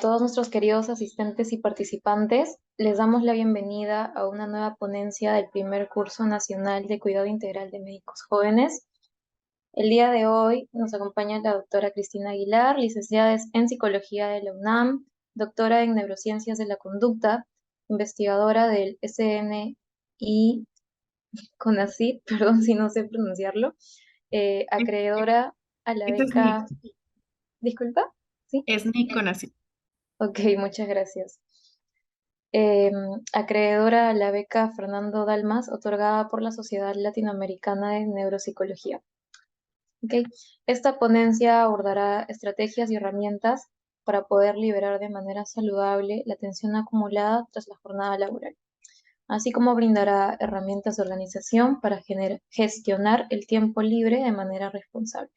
todos nuestros queridos asistentes y participantes. Les damos la bienvenida a una nueva ponencia del primer curso nacional de Cuidado Integral de Médicos Jóvenes. El día de hoy nos acompaña la doctora Cristina Aguilar, licenciada en Psicología de la UNAM, doctora en Neurociencias de la Conducta, investigadora del SNI CONACYT, perdón si no sé pronunciarlo, acreedora a la Este es Nick, beca. Disculpa, ¿sí? es Nick con así. Ok, muchas gracias. eh, Acreedora a la beca Fernando Dalmas, otorgada por la Sociedad Latinoamericana de Neuropsicología. Ok. Esta ponencia abordará estrategias y herramientas para poder liberar de manera saludable la tensión acumulada tras la jornada laboral, así como brindará herramientas de organización para gestionar el tiempo libre de manera responsable.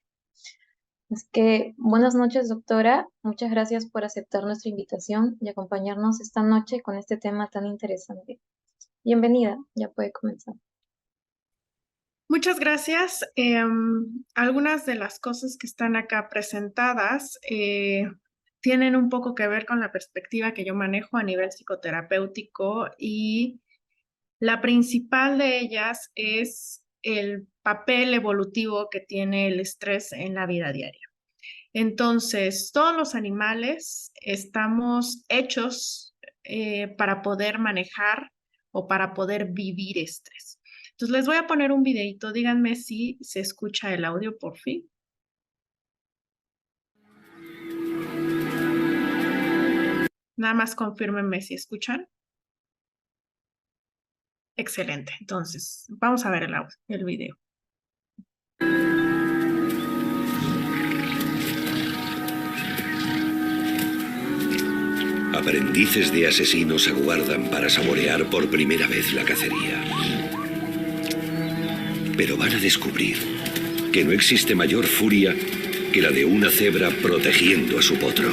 Es que, buenas noches, doctora. Muchas gracias por aceptar nuestra invitación y acompañarnos esta noche con este tema tan interesante. Bienvenida, ya puede comenzar. Muchas gracias. Algunas de las cosas que están acá presentadas tienen un poco que ver con la perspectiva que yo manejo a nivel psicoterapéutico y la principal de ellas es el papel evolutivo que tiene el estrés en la vida diaria. Entonces, todos los animales estamos hechos para poder manejar o para poder vivir estrés. Entonces, les voy a poner un videito. Díganme si se escucha el audio, por fin. Nada más confírmenme si escuchan. Excelente. Entonces, vamos a ver el audio, el video. Aprendices de asesinos aguardan para saborear por primera vez la cacería. Pero van a descubrir que no existe mayor furia que la de una cebra protegiendo a su potro.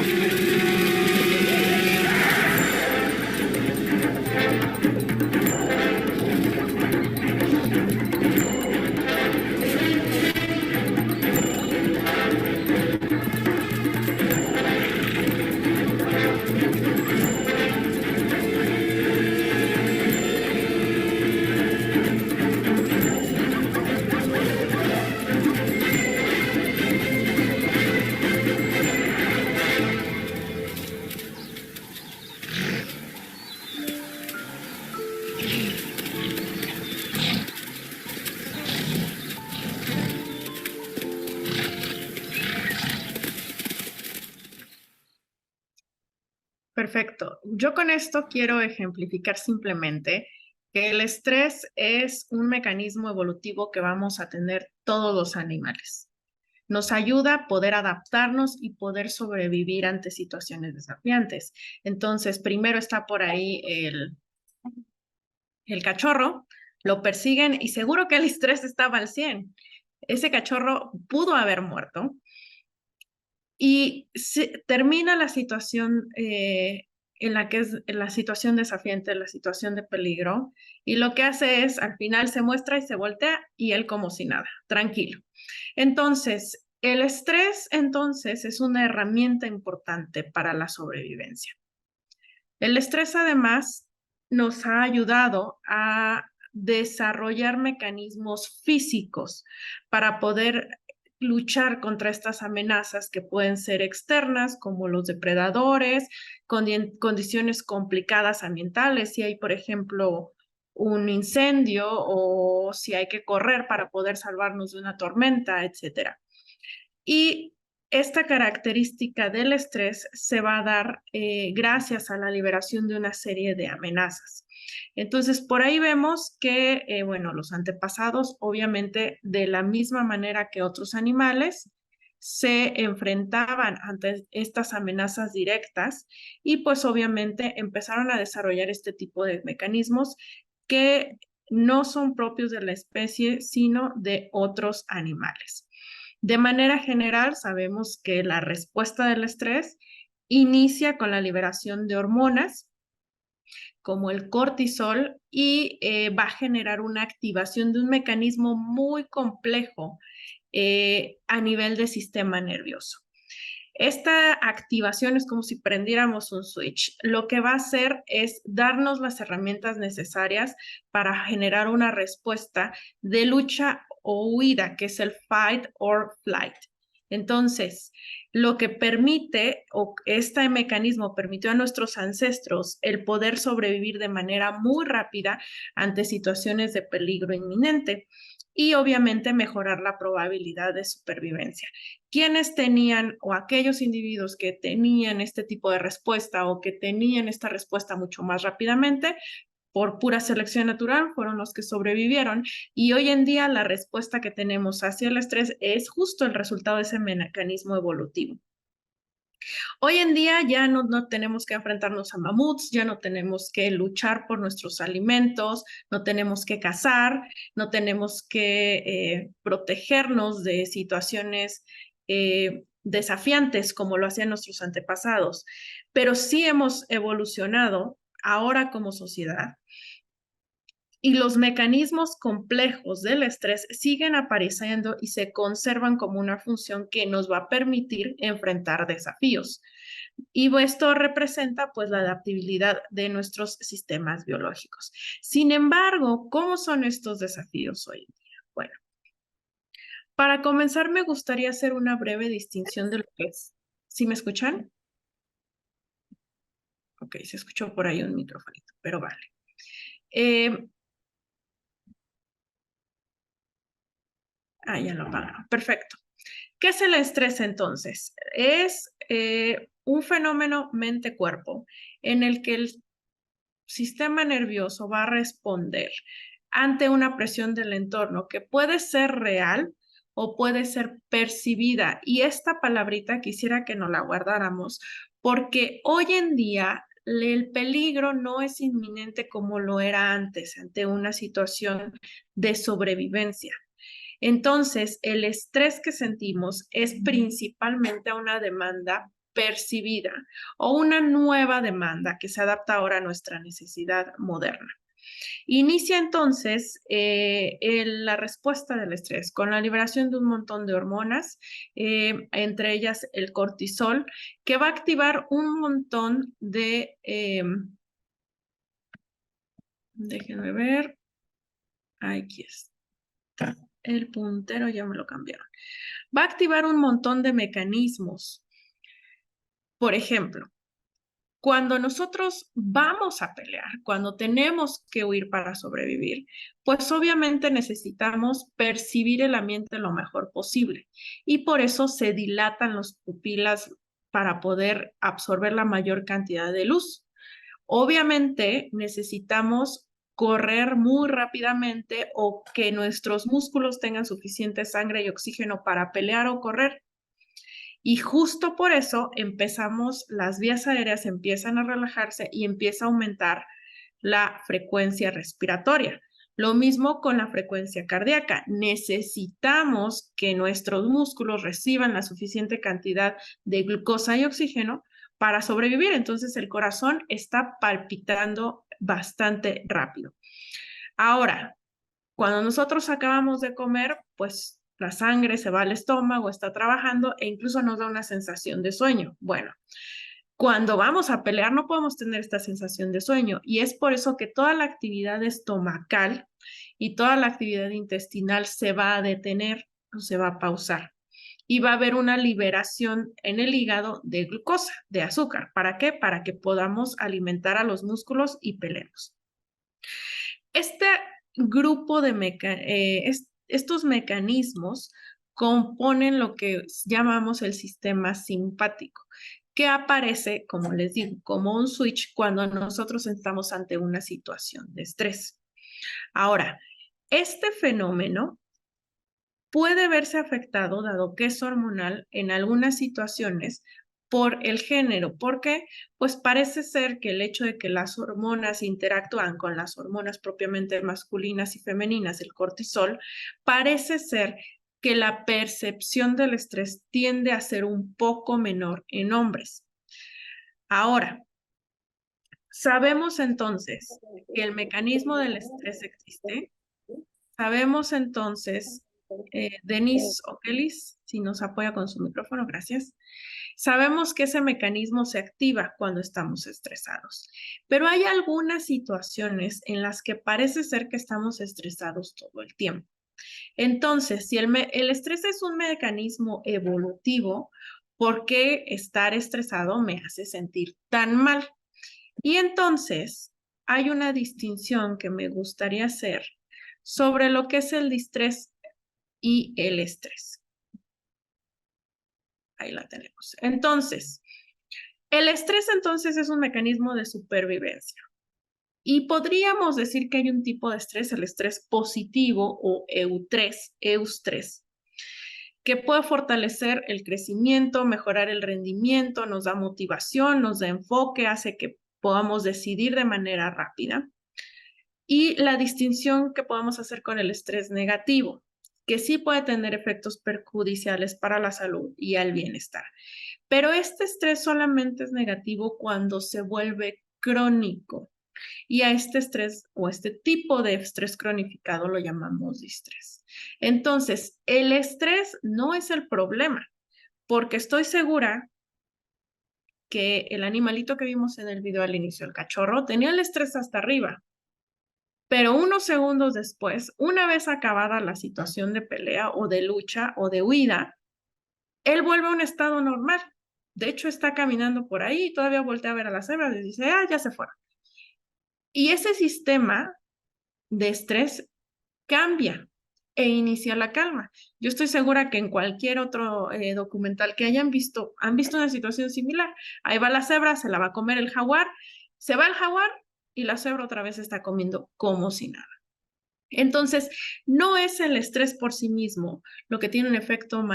Perfecto. Yo con esto quiero ejemplificar simplemente que el estrés es un mecanismo evolutivo que vamos a tener todos los animales. Nos ayuda a poder adaptarnos y poder sobrevivir ante situaciones desafiantes. Entonces, primero está por ahí el cachorro, lo persiguen y seguro que el estrés estaba al 100. Ese cachorro pudo haber muerto y termina la situación en la que es la situación desafiante, la situación de peligro, y lo que hace es, al final se muestra y se voltea y él como si nada, tranquilo. Entonces, el estrés entonces es una herramienta importante para la sobrevivencia. El estrés además nos ha ayudado a desarrollar mecanismos físicos para poder luchar contra estas amenazas que pueden ser externas, como los depredadores, condiciones complicadas ambientales, si hay, por ejemplo, un incendio o si hay que correr para poder salvarnos de una tormenta, etcétera. Y esta característica del estrés se va a dar gracias a la liberación de una serie de amenazas. Entonces, por ahí vemos que, bueno, los antepasados, obviamente, de la misma manera que otros animales, se enfrentaban ante estas amenazas directas y pues obviamente empezaron a desarrollar este tipo de mecanismos que no son propios de la especie, sino de otros animales. De manera general, sabemos que la respuesta del estrés inicia con la liberación de hormonas como el cortisol y va a generar una activación de un mecanismo muy complejo a nivel del sistema nervioso. Esta activación es como si prendiéramos un switch. Lo que va a hacer es darnos las herramientas necesarias para generar una respuesta de lucha o huida, que es el fight or flight. Entonces, lo que permite, o este mecanismo permitió a nuestros ancestros el poder sobrevivir de manera muy rápida ante situaciones de peligro inminente y obviamente mejorar la probabilidad de supervivencia. Quienes tenían o aquellos individuos que tenían este tipo de respuesta o que tenían esta respuesta mucho más rápidamente, por pura selección natural, fueron los que sobrevivieron. Y hoy en día la respuesta que tenemos hacia el estrés es justo el resultado de ese mecanismo evolutivo. Hoy en día ya no tenemos que enfrentarnos a mamuts, ya no tenemos que luchar por nuestros alimentos, no tenemos que cazar, no tenemos que protegernos de situaciones desafiantes como lo hacían nuestros antepasados, pero sí hemos evolucionado ahora como sociedad y los mecanismos complejos del estrés siguen apareciendo y se conservan como una función que nos va a permitir enfrentar desafíos. Y esto representa pues la adaptabilidad de nuestros sistemas biológicos. Sin embargo, ¿cómo son estos desafíos hoy en día? Bueno, para comenzar me gustaría hacer una breve distinción de lo que es. ¿Sí me escuchan? Ok, se escuchó por ahí un microfonito, pero vale. Ya lo apagaron. Perfecto. ¿Qué es el estrés entonces? Es un fenómeno mente-cuerpo en el que el sistema nervioso va a responder ante una presión del entorno que puede ser real o puede ser percibida. Y esta palabrita quisiera que nos la guardáramos porque hoy en día el peligro no es inminente como lo era antes ante una situación de sobrevivencia. Entonces, el estrés que sentimos es principalmente una demanda percibida o una nueva demanda que se adapta ahora a nuestra necesidad moderna. Inicia entonces la respuesta del estrés con la liberación de un montón de hormonas, entre ellas el cortisol, que va a activar un montón de, déjenme ver, aquí está, el puntero ya me lo cambiaron. Va a activar un montón de mecanismos. Por ejemplo, cuando nosotros vamos a pelear, cuando tenemos que huir para sobrevivir, pues obviamente necesitamos percibir el ambiente lo mejor posible y por eso se dilatan las pupilas para poder absorber la mayor cantidad de luz. Obviamente necesitamos correr muy rápidamente o que nuestros músculos tengan suficiente sangre y oxígeno para pelear o correr. Y justo por eso las vías aéreas empiezan a relajarse y empieza a aumentar la frecuencia respiratoria. Lo mismo con la frecuencia cardíaca. Necesitamos que nuestros músculos reciban la suficiente cantidad de glucosa y oxígeno para sobrevivir. Entonces el corazón está palpitando bastante rápido. Ahora, cuando nosotros acabamos de comer, pues la sangre se va al estómago, está trabajando e incluso nos da una sensación de sueño. Bueno, cuando vamos a pelear no podemos tener esta sensación de sueño y es por eso que toda la actividad estomacal y toda la actividad intestinal se va a detener o se va a pausar y va a haber una liberación en el hígado de glucosa, de azúcar. ¿Para qué? Para que podamos alimentar a los músculos y peleemos. Este grupo de estos mecanismos componen lo que llamamos el sistema simpático, que aparece, como les digo, como un switch cuando nosotros estamos ante una situación de estrés. Ahora, este fenómeno puede verse afectado, dado que es hormonal, en algunas situaciones por el género. ¿Por qué? Pues parece ser que el hecho de que las hormonas interactúan con las hormonas propiamente masculinas y femeninas, el cortisol, parece ser que la percepción del estrés tiende a ser un poco menor en hombres. Ahora, sabemos entonces que el mecanismo del estrés existe. Sabemos entonces Denise Okelis, si nos apoya con su micrófono, gracias. Sabemos que ese mecanismo se activa cuando estamos estresados, pero hay algunas situaciones en las que parece ser que estamos estresados todo el tiempo. Entonces, si el estrés es un mecanismo evolutivo, ¿por qué estar estresado me hace sentir tan mal? Y entonces, hay una distinción que me gustaría hacer sobre lo que es el distrés y el estrés. Ahí la tenemos. Entonces, el estrés entonces es un mecanismo de supervivencia. Y podríamos decir que hay un tipo de estrés, el estrés positivo o eustrés, que puede fortalecer el crecimiento, mejorar el rendimiento, nos da motivación, nos da enfoque, hace que podamos decidir de manera rápida. Y la distinción que podemos hacer con el estrés negativo, que sí puede tener efectos perjudiciales para la salud y al bienestar. Pero este estrés solamente es negativo cuando se vuelve crónico. Y a este estrés o este tipo de estrés cronificado lo llamamos distrés. Entonces, el estrés no es el problema, porque estoy segura que el animalito que vimos en el video al inicio, el cachorro, tenía el estrés hasta arriba. Pero unos segundos después, una vez acabada la situación de pelea o de lucha o de huida, él vuelve a un estado normal. De hecho, está caminando por ahí y todavía voltea a ver a las cebras y dice, ya se fueron. Y ese sistema de estrés cambia e inicia la calma. Yo estoy segura que en cualquier otro documental que hayan visto, han visto una situación similar. Ahí va la cebra, se la va a comer el jaguar, se va el jaguar y la cebra otra vez está comiendo como si nada. Entonces, no es el estrés por sí mismo lo que tiene un efecto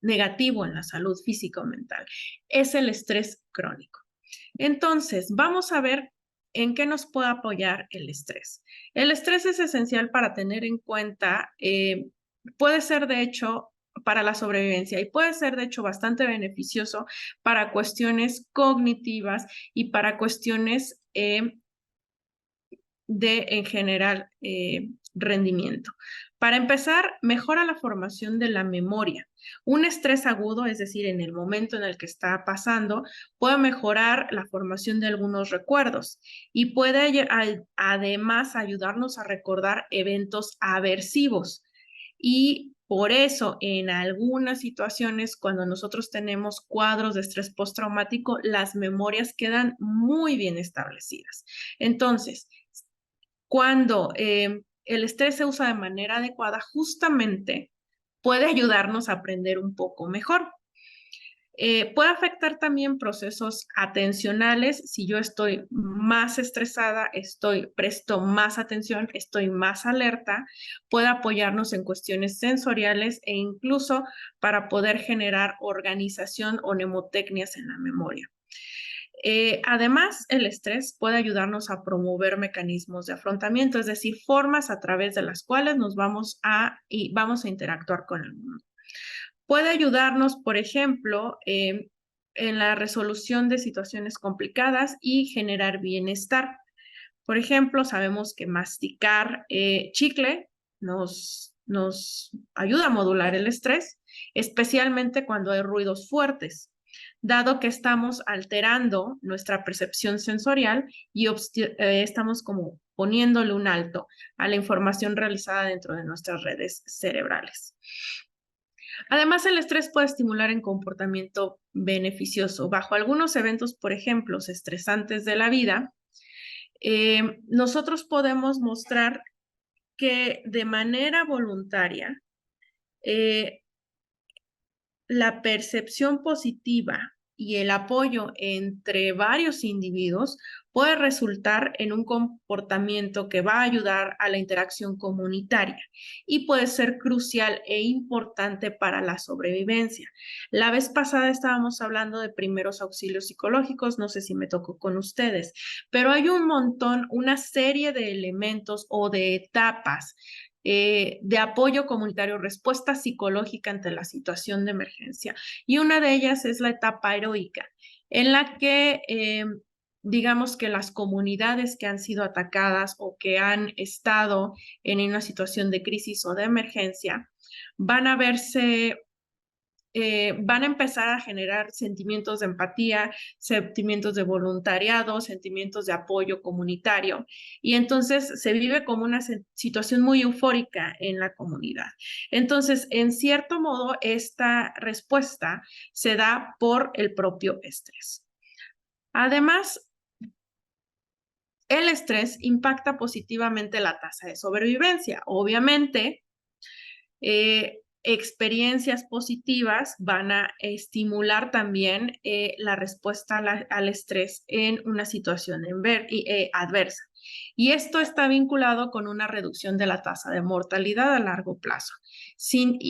negativo en la salud física o mental, es el estrés crónico. Entonces, vamos a ver en qué nos puede apoyar el estrés. El estrés es esencial para tener en cuenta, puede ser de hecho para la sobrevivencia y puede ser de hecho bastante beneficioso para cuestiones cognitivas y para cuestiones en general, rendimiento. Para empezar, mejora la formación de la memoria. Un estrés agudo, es decir, en el momento en el que está pasando, puede mejorar la formación de algunos recuerdos y puede además ayudarnos a recordar eventos aversivos. Y por eso, en algunas situaciones, cuando nosotros tenemos cuadros de estrés postraumático, las memorias quedan muy bien establecidas. Entonces, cuando el estrés se usa de manera adecuada, justamente puede ayudarnos a aprender un poco mejor. Puede afectar también procesos atencionales. Si yo estoy más estresada, presto más atención, estoy más alerta, puede apoyarnos en cuestiones sensoriales e incluso para poder generar organización o mnemotecnias en la memoria. Además, el estrés puede ayudarnos a promover mecanismos de afrontamiento, es decir, formas a través de las cuales vamos a interactuar con el mundo. Puede ayudarnos, por ejemplo, en la resolución de situaciones complicadas y generar bienestar. Por ejemplo, sabemos que masticar chicle nos ayuda a modular el estrés, especialmente cuando hay ruidos fuertes, dado que estamos alterando nuestra percepción sensorial y estamos como poniéndole un alto a la información realizada dentro de nuestras redes cerebrales. Además, el estrés puede estimular en comportamiento beneficioso. Bajo algunos eventos, por ejemplo, estresantes de la vida, nosotros podemos mostrar que de manera voluntaria la percepción positiva y el apoyo entre varios individuos puede resultar en un comportamiento que va a ayudar a la interacción comunitaria y puede ser crucial e importante para la sobrevivencia. La vez pasada estábamos hablando de primeros auxilios psicológicos, no sé si me tocó con ustedes, pero hay un montón, una serie de elementos o de etapas de apoyo comunitario, respuesta psicológica ante la situación de emergencia. Y una de ellas es la etapa heroica, en la que digamos que las comunidades que han sido atacadas o que han estado en una situación de crisis o de emergencia van a verse van a empezar a generar sentimientos de empatía, sentimientos de voluntariado, sentimientos de apoyo comunitario. Y entonces se vive como una situación muy eufórica en la comunidad. Entonces, en cierto modo, esta respuesta se da por el propio estrés. Además, el estrés impacta positivamente la tasa de sobrevivencia. Obviamente, experiencias positivas van a estimular también la respuesta al estrés en una situación adversa. Y esto está vinculado con una reducción de la tasa de mortalidad a largo plazo,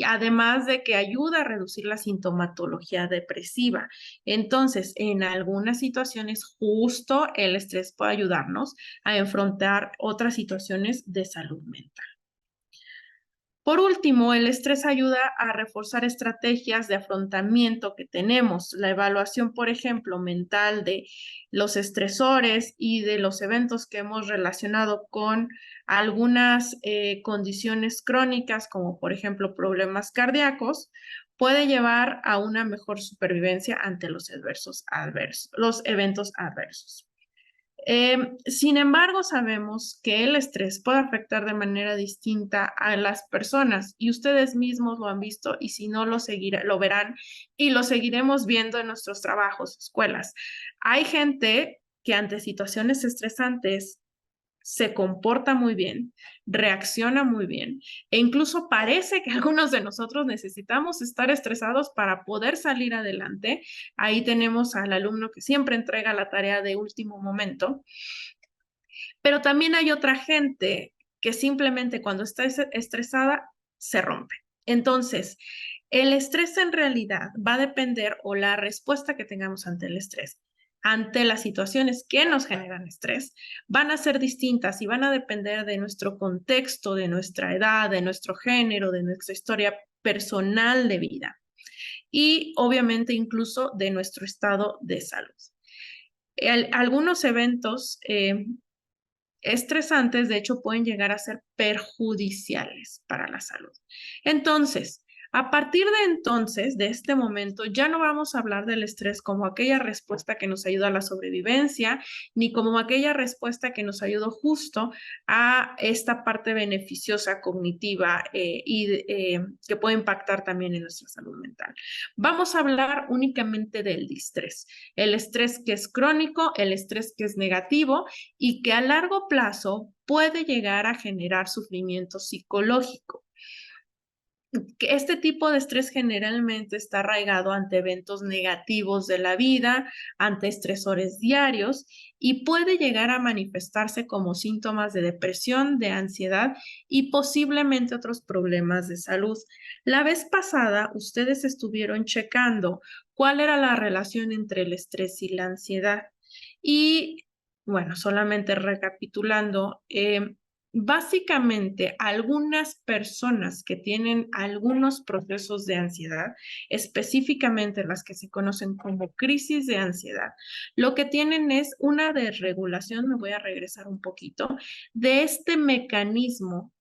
además de que ayuda a reducir la sintomatología depresiva. Entonces, en algunas situaciones, justo el estrés puede ayudarnos a enfrentar otras situaciones de salud mental. Por último, el estrés ayuda a reforzar estrategias de afrontamiento que tenemos. La evaluación, por ejemplo, mental de los estresores y de los eventos que hemos relacionado con algunas condiciones crónicas, como por ejemplo problemas cardíacos, puede llevar a una mejor supervivencia ante los eventos adversos. Sin embargo, sabemos que el estrés puede afectar de manera distinta a las personas y ustedes mismos lo han visto y si no lo verán y lo seguiremos viendo en nuestros trabajos, escuelas. Hay gente que ante situaciones estresantes se comporta muy bien, reacciona muy bien e incluso parece que algunos de nosotros necesitamos estar estresados para poder salir adelante. Ahí tenemos al alumno que siempre entrega la tarea de último momento, pero también hay otra gente que simplemente cuando está estresada se rompe. Entonces, el estrés en realidad va a depender o la respuesta que tengamos ante el estrés ante las situaciones que nos generan estrés, van a ser distintas y van a depender de nuestro contexto, de nuestra edad, de nuestro género, de nuestra historia personal de vida y obviamente incluso de nuestro estado de salud. Algunos eventos estresantes, de hecho, pueden llegar a ser perjudiciales para la salud. Entonces, a partir de entonces, de este momento, ya no vamos a hablar del estrés como aquella respuesta que nos ayuda a la sobrevivencia, ni como aquella respuesta que nos ayudó justo a esta parte beneficiosa cognitiva que puede impactar también en nuestra salud mental. Vamos a hablar únicamente del distrés, el estrés que es crónico, el estrés que es negativo y que a largo plazo puede llegar a generar sufrimiento psicológico. Este tipo de estrés generalmente está arraigado ante eventos negativos de la vida, ante estresores diarios y puede llegar a manifestarse como síntomas de depresión, de ansiedad y posiblemente otros problemas de salud. La vez pasada, ustedes estuvieron checando cuál era la relación entre el estrés y la ansiedad. Y bueno, solamente recapitulando, básicamente, algunas personas que tienen algunos procesos de ansiedad, específicamente las que se conocen como crisis de ansiedad, lo que tienen es una desregulación, me voy a regresar un poquito, de este mecanismo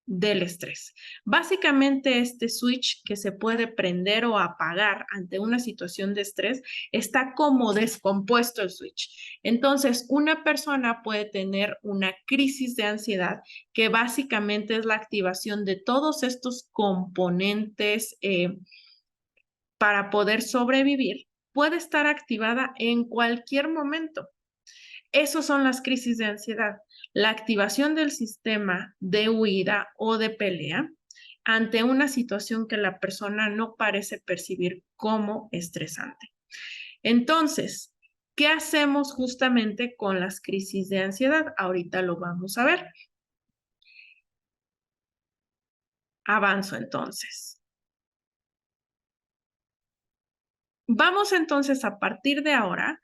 del estrés. Básicamente este switch que se puede prender o apagar ante una situación de estrés está como descompuesto el switch. Entonces, una persona puede tener una crisis de ansiedad que básicamente es la activación de todos estos componentes para poder sobrevivir. Puede estar activada en cualquier momento. Esas son las crisis de ansiedad, la activación del sistema de huida o de pelea ante una situación que la persona no parece percibir como estresante. Entonces, ¿qué hacemos justamente con las crisis de ansiedad? Ahorita lo vamos a ver. Avanzo entonces. Vamos entonces a partir de ahora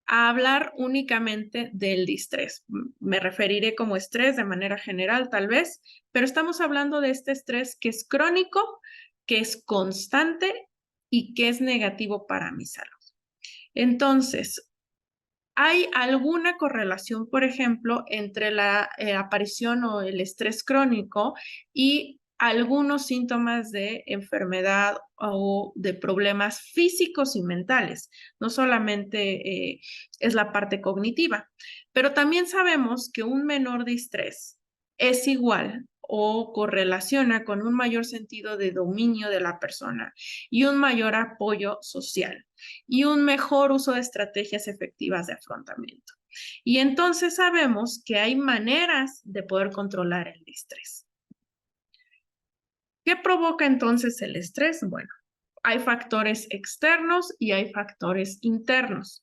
a hablar únicamente del distrés. Me referiré como estrés de manera general, tal vez, pero estamos hablando de este estrés que es crónico, que es constante y que es negativo para mi salud. Entonces, ¿Hay alguna correlación, por ejemplo, entre la aparición o el estrés crónico y algunos síntomas de enfermedad o de problemas físicos y mentales? No solamente es la parte cognitiva, pero también sabemos que un menor de estrés es igual o correlaciona con un mayor sentido de dominio de la persona y un mayor apoyo social y un mejor uso de estrategias efectivas de afrontamiento. Y entonces sabemos que hay maneras de poder controlar el estrés. ¿Qué provoca entonces el estrés? Bueno, hay factores externos y hay factores internos.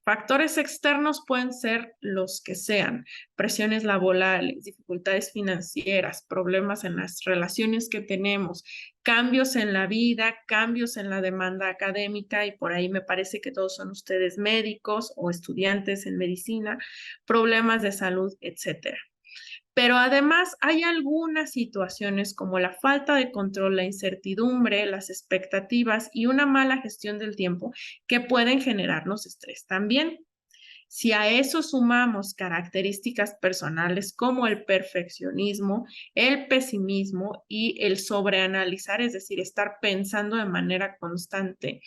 Factores externos pueden ser los que sean: presiones laborales, dificultades financieras, problemas en las relaciones que tenemos, cambios en la vida, cambios en la demanda académica, y por ahí me parece que todos son ustedes médicos o estudiantes en medicina, problemas de salud, etcétera. Pero además hay algunas situaciones como la falta de control, la incertidumbre, las expectativas y una mala gestión del tiempo que pueden generarnos estrés también. Si a eso sumamos características personales como el perfeccionismo, el pesimismo y el sobreanalizar, es decir, estar pensando de manera constante,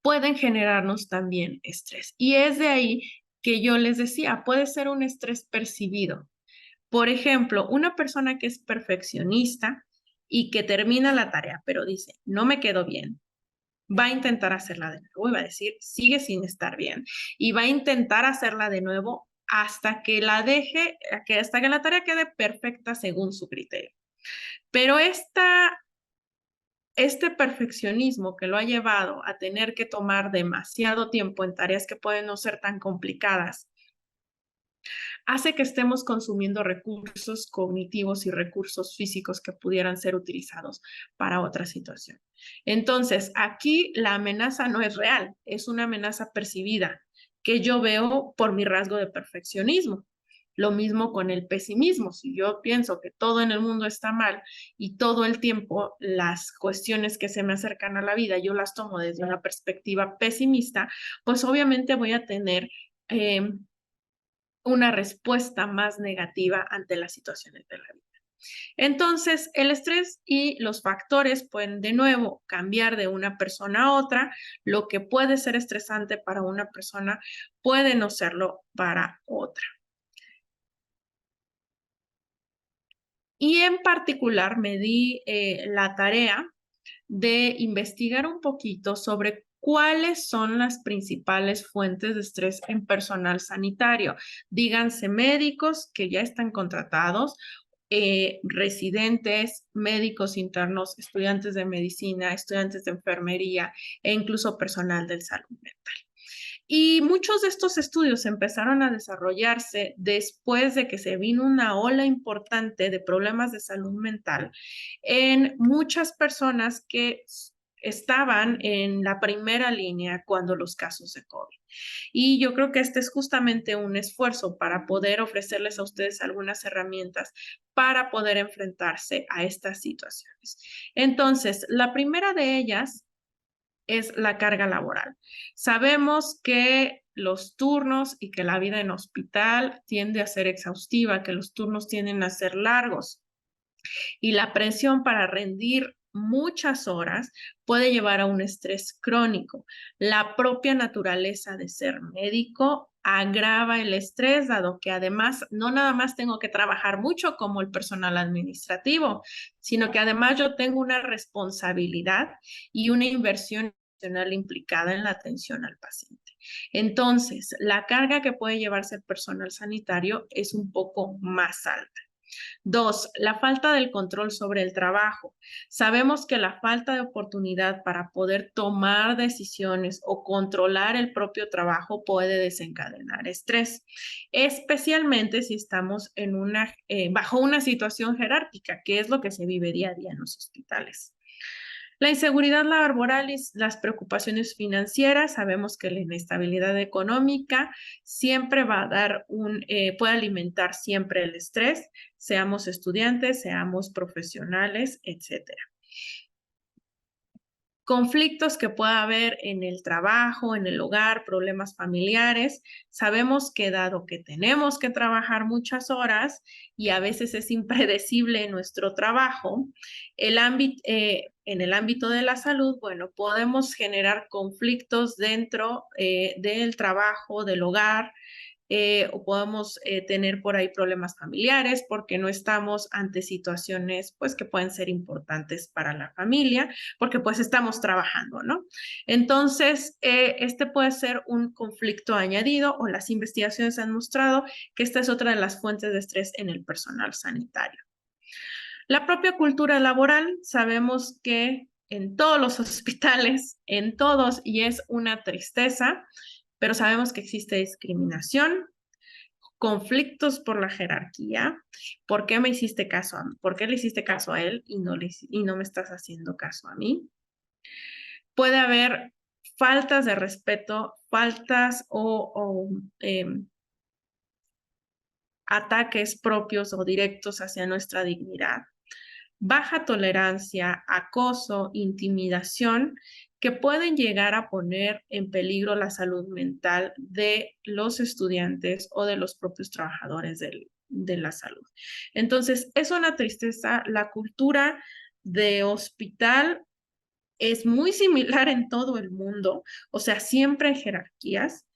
pueden generarnos también estrés. Y es de ahí que yo les decía, puede ser un estrés percibido. Por ejemplo, una persona que es perfeccionista y que termina la tarea, pero dice, no me quedó bien, va a intentar hacerla de nuevo y va a decir, sigue sin estar bien. Y va a intentar hacerla de nuevo hasta que la deje, hasta que la tarea quede perfecta según su criterio. Pero este perfeccionismo que lo ha llevado a tener que tomar demasiado tiempo en tareas que pueden no ser tan complicadas, hace que estemos consumiendo recursos cognitivos y recursos físicos que pudieran ser utilizados para otra situación. Entonces, aquí la amenaza no es real, es una amenaza percibida que yo veo por mi rasgo de perfeccionismo. Lo mismo con el pesimismo. Si yo pienso que todo en el mundo está mal y todo el tiempo las cuestiones que se me acercan a la vida yo las tomo desde una perspectiva pesimista, pues obviamente voy a tener una respuesta más negativa ante las situaciones de la vida. Entonces, el estrés y los factores pueden de nuevo cambiar de una persona a otra. Lo que puede ser estresante para una persona puede no serlo para otra. Y en particular me di la tarea de investigar un poquito sobre cuáles son las principales fuentes de estrés en personal sanitario. Díganse médicos que ya están contratados, residentes, médicos internos, estudiantes de medicina, estudiantes de enfermería e incluso personal de salud mental. Y muchos de estos estudios empezaron a desarrollarse después de que se vino una ola importante de problemas de salud mental en muchas personas que estaban en la primera línea cuando los casos de COVID. Y yo creo que este es justamente un esfuerzo para poder ofrecerles a ustedes algunas herramientas para poder enfrentarse a estas situaciones. Entonces, la primera de ellas es la carga laboral. Sabemos que los turnos y que la vida en hospital tiende a ser exhaustiva, que los turnos tienden a ser largos y la presión para rendir muchas horas puede llevar a un estrés crónico. La propia naturaleza de ser médico agrava el estrés, dado que además no nada más tengo que trabajar mucho como el personal administrativo, sino que además yo tengo una responsabilidad y una inversión implicada en la atención al paciente. Entonces, la carga que puede llevarse el personal sanitario es un poco más alta. 2, la falta del control sobre el trabajo. Sabemos que la falta de oportunidad para poder tomar decisiones o controlar el propio trabajo puede desencadenar estrés, especialmente si estamos en bajo una situación jerárquica, que es lo que se vive día a día en los hospitales. La inseguridad laboral y las preocupaciones financieras, sabemos que la inestabilidad económica siempre va a dar puede alimentar siempre el estrés, seamos estudiantes, seamos profesionales, etcétera. Conflictos que pueda haber en el trabajo, en el hogar, problemas familiares. Sabemos que dado que tenemos que trabajar muchas horas y a veces es impredecible nuestro trabajo, en el ámbito de la salud, bueno, podemos generar conflictos dentro del trabajo, del hogar, o podemos tener por ahí problemas familiares porque no estamos ante situaciones pues que pueden ser importantes para la familia porque pues estamos trabajando, ¿no? Entonces, este puede ser un conflicto añadido o las investigaciones han mostrado que esta es otra de las fuentes de estrés en el personal sanitario. La propia cultura laboral, sabemos que en todos los hospitales, en todos, y es una tristeza, pero sabemos que existe discriminación, conflictos por la jerarquía. ¿Por qué me hiciste caso a mí? ¿Por qué le hiciste caso a él y no me estás haciendo caso a mí? Puede haber faltas de respeto, faltas o ataques propios o directos hacia nuestra dignidad, baja tolerancia, acoso, intimidación, que pueden llegar a poner en peligro la salud mental de los estudiantes o de los propios trabajadores de la salud. Entonces, es una tristeza. La cultura de hospital es muy similar en todo el mundo, o sea, siempre hay jerarquías.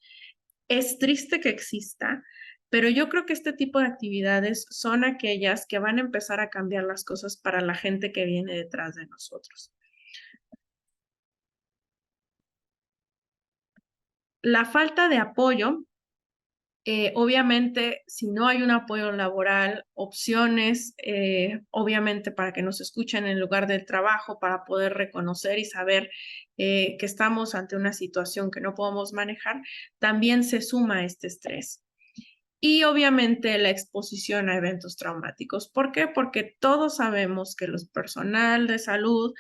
Es triste que exista, pero yo creo que este tipo de actividades son aquellas que van a empezar a cambiar las cosas para la gente que viene detrás de nosotros. La falta de apoyo, obviamente, si no hay un apoyo laboral, opciones, obviamente para que nos escuchen en el lugar del trabajo, para poder reconocer y saber que estamos ante una situación que no podemos manejar, también se suma este estrés. Y obviamente la exposición a eventos traumáticos. ¿Por qué? Porque todos sabemos que el personal de salud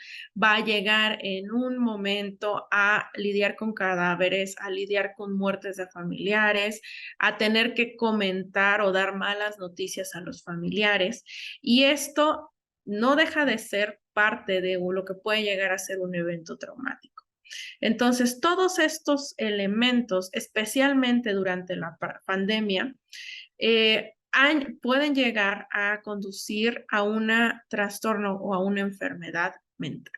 va a llegar en un momento a lidiar con cadáveres, a lidiar con muertes de familiares, a tener que comentar o dar malas noticias a los familiares. Y esto no deja de ser parte de lo que puede llegar a ser un evento traumático. Entonces, todos estos elementos, especialmente durante la pandemia, pueden llegar a conducir a un trastorno o a una enfermedad mental.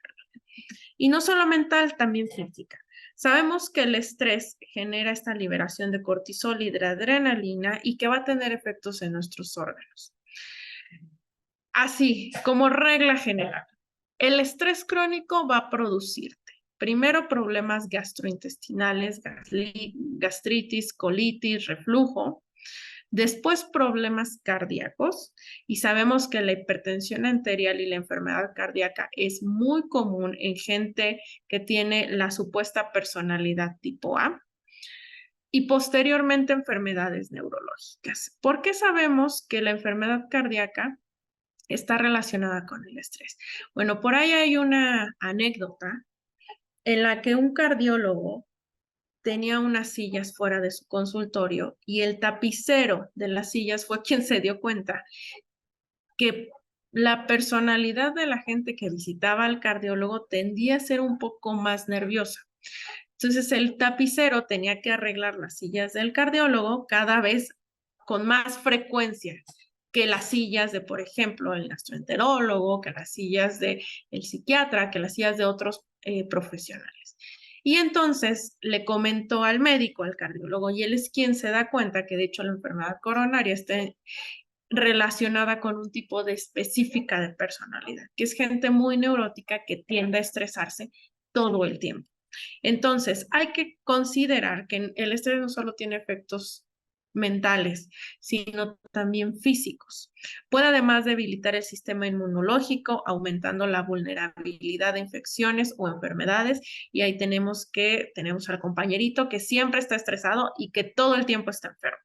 Y no solo mental, también física. Sabemos que el estrés genera esta liberación de cortisol y de adrenalina y que va a tener efectos en nuestros órganos. Así, como regla general, el estrés crónico va a producirte primero problemas gastrointestinales, gastritis, colitis, reflujo, después problemas cardíacos, y sabemos que la hipertensión arterial y la enfermedad cardíaca es muy común en gente que tiene la supuesta personalidad tipo A, y posteriormente enfermedades neurológicas. ¿Por qué sabemos que la enfermedad cardíaca está relacionada con el estrés? Bueno, por ahí hay una anécdota en la que un cardiólogo tenía unas sillas fuera de su consultorio y el tapicero de las sillas fue quien se dio cuenta que la personalidad de la gente que visitaba al cardiólogo tendía a ser un poco más nerviosa. Entonces el tapicero tenía que arreglar las sillas del cardiólogo cada vez con más frecuencia que las sillas de, por ejemplo, el gastroenterólogo, que las sillas del psiquiatra, que las sillas de otros profesionales. Y entonces le comentó al médico, al cardiólogo, y él es quien se da cuenta que de hecho la enfermedad coronaria está relacionada con un tipo de específica de personalidad, que es gente muy neurótica que tiende a estresarse todo el tiempo. Entonces, hay que considerar que el estrés no solo tiene efectos mentales, sino también físicos. Puede además debilitar el sistema inmunológico, aumentando la vulnerabilidad de infecciones o enfermedades. Y ahí tenemos al compañerito que siempre está estresado y que todo el tiempo está enfermo.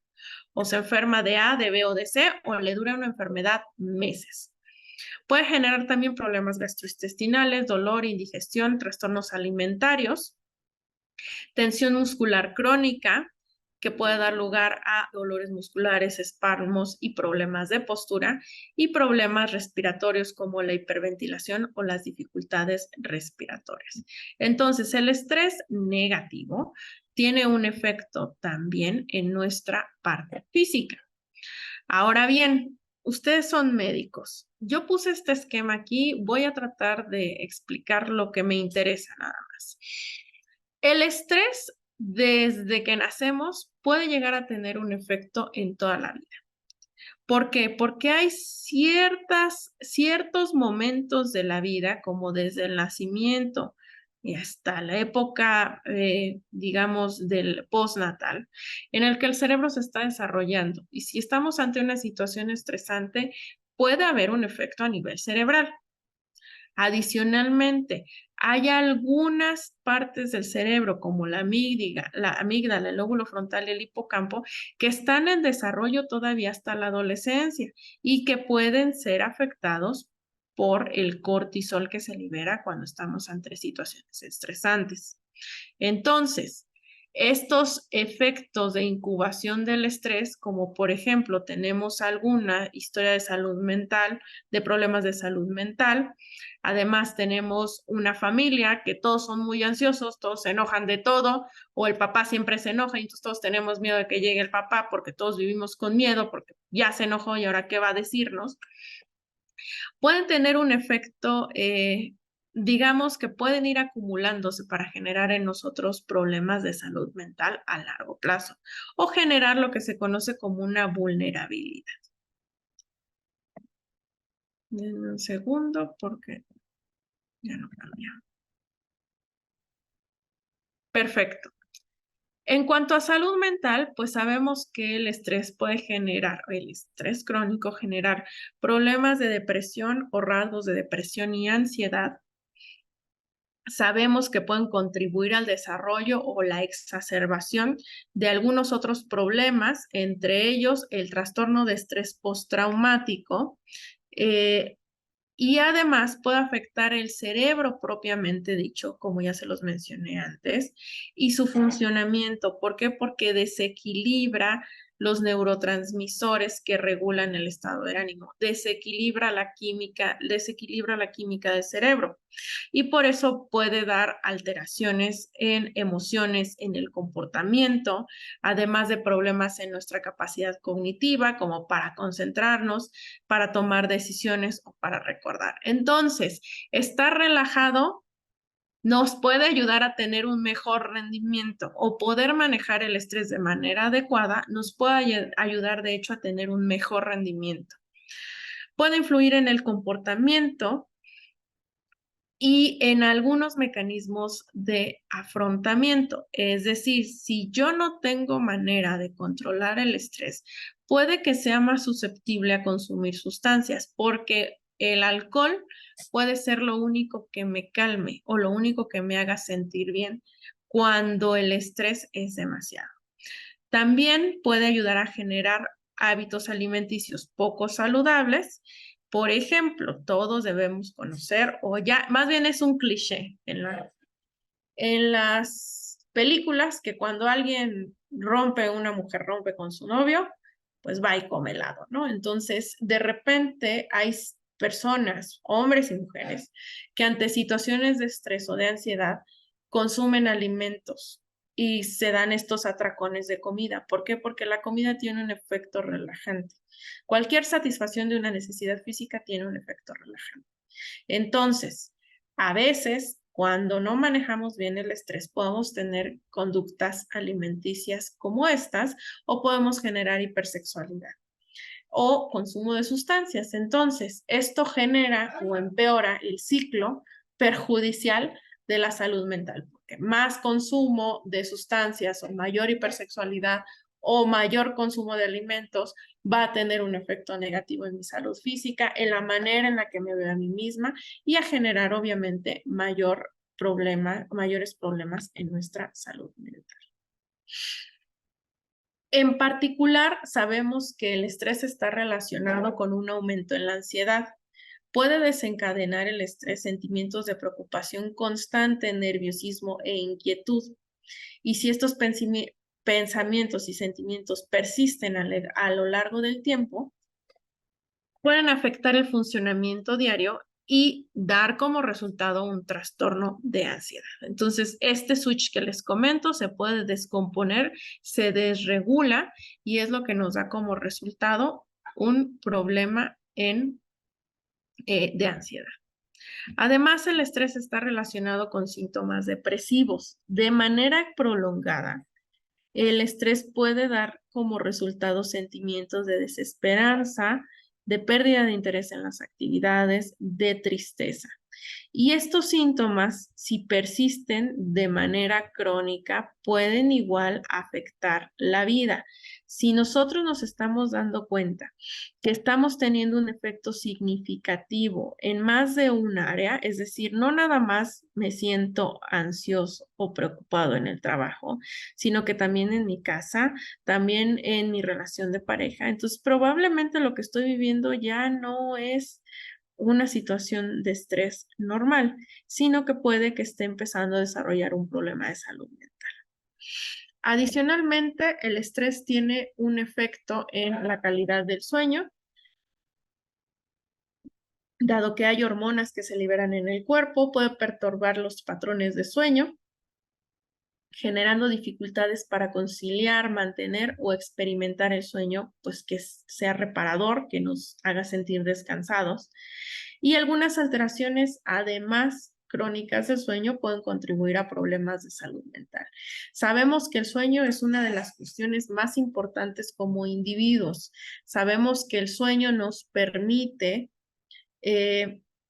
O se enferma de A, de B o de C, o le dura una enfermedad meses. Puede generar también problemas gastrointestinales, dolor, indigestión, trastornos alimentarios, tensión muscular crónica, que puede dar lugar a dolores musculares, espasmos y problemas de postura y problemas respiratorios como la hiperventilación o las dificultades respiratorias. Entonces, el estrés negativo tiene un efecto también en nuestra parte física. Ahora bien, ustedes son médicos. Yo puse este esquema aquí, voy a tratar de explicar lo que me interesa nada más. El estrés, desde que nacemos, puede llegar a tener un efecto en toda la vida. ¿Por qué? Porque hay ciertos momentos de la vida, como desde el nacimiento y hasta la época, digamos, del postnatal, en el que el cerebro se está desarrollando. Y si estamos ante una situación estresante, puede haber un efecto a nivel cerebral. Adicionalmente, hay algunas partes del cerebro, como la amígdala, el lóbulo frontal y el hipocampo, que están en desarrollo todavía hasta la adolescencia y que pueden ser afectados por el cortisol que se libera cuando estamos ante situaciones estresantes. Entonces, estos efectos de incubación del estrés, como por ejemplo tenemos alguna historia de salud mental, de problemas de salud mental, además tenemos una familia que todos son muy ansiosos, todos se enojan de todo, o el papá siempre se enoja y entonces todos tenemos miedo de que llegue el papá porque todos vivimos con miedo, porque ya se enojó y ahora qué va a decirnos. Pueden tener un efecto, digamos que pueden ir acumulándose para generar en nosotros problemas de salud mental a largo plazo o generar lo que se conoce como una vulnerabilidad. Denme un segundo porque ya no cambia. Perfecto. En cuanto a salud mental, pues sabemos que el estrés puede generar, el estrés crónico generar problemas de depresión o rasgos de depresión y ansiedad. Sabemos que pueden contribuir al desarrollo o la exacerbación de algunos otros problemas, entre ellos el trastorno de estrés postraumático, y además puede afectar el cerebro propiamente dicho, como ya se los mencioné antes, y su funcionamiento. ¿Por qué? Porque desequilibra los neurotransmisores que regulan el estado de ánimo, desequilibra la química del cerebro. Y por eso puede dar alteraciones en emociones, en el comportamiento, además de problemas en nuestra capacidad cognitiva, como para concentrarnos, para tomar decisiones o para recordar. Entonces, estar relajado nos puede ayudar a tener un mejor rendimiento o poder manejar el estrés de manera adecuada, nos puede ayudar de hecho a tener un mejor rendimiento. Puede influir en el comportamiento y en algunos mecanismos de afrontamiento. Es decir, si yo no tengo manera de controlar el estrés, puede que sea más susceptible a consumir sustancias, porque el alcohol puede ser lo único que me calme o lo único que me haga sentir bien cuando el estrés es demasiado. También puede ayudar a generar hábitos alimenticios poco saludables. Por ejemplo, todos debemos conocer, o ya, más bien es un cliché en las películas, que cuando una mujer rompe con su novio, pues va y come helado, ¿no? Entonces, de repente hay personas, hombres y mujeres, que ante situaciones de estrés o de ansiedad consumen alimentos y se dan estos atracones de comida. ¿Por qué? Porque la comida tiene un efecto relajante. Cualquier satisfacción de una necesidad física tiene un efecto relajante. Entonces, a veces, cuando no manejamos bien el estrés, podemos tener conductas alimenticias como estas o podemos generar hipersexualidad o consumo de sustancias. Entonces, esto genera o empeora el ciclo perjudicial de la salud mental, porque más consumo de sustancias o mayor hipersexualidad o mayor consumo de alimentos va a tener un efecto negativo en mi salud física, en la manera en la que me veo a mí misma y a generar obviamente mayores problemas en nuestra salud mental. En particular, sabemos que el estrés está relacionado con un aumento en la ansiedad. Puede desencadenar el estrés sentimientos de preocupación constante, nerviosismo e inquietud. Y si estos pensamientos y sentimientos persisten a lo largo del tiempo, pueden afectar el funcionamiento diario y dar como resultado un trastorno de ansiedad. Entonces, este switch que les comento se puede descomponer, se desregula y es lo que nos da como resultado un problema de ansiedad. Además, el estrés está relacionado con síntomas depresivos. De manera prolongada, el estrés puede dar como resultado sentimientos de desesperanza, de pérdida de interés en las actividades, de tristeza. Y estos síntomas, si persisten de manera crónica, pueden igual afectar la vida. Si nosotros nos estamos dando cuenta que estamos teniendo un efecto significativo en más de un área, es decir, no nada más me siento ansioso o preocupado en el trabajo, sino que también en mi casa, también en mi relación de pareja, entonces probablemente lo que estoy viviendo ya no es una situación de estrés normal, sino que puede que esté empezando a desarrollar un problema de salud mental. Adicionalmente, el estrés tiene un efecto en la calidad del sueño, dado que hay hormonas que se liberan en el cuerpo, puede perturbar los patrones de sueño, generando dificultades para conciliar, mantener o experimentar el sueño, pues que sea reparador, que nos haga sentir descansados. Y algunas alteraciones, además crónicas del sueño, pueden contribuir a problemas de salud mental. Sabemos que el sueño es una de las cuestiones más importantes como individuos. Sabemos que el sueño nos permite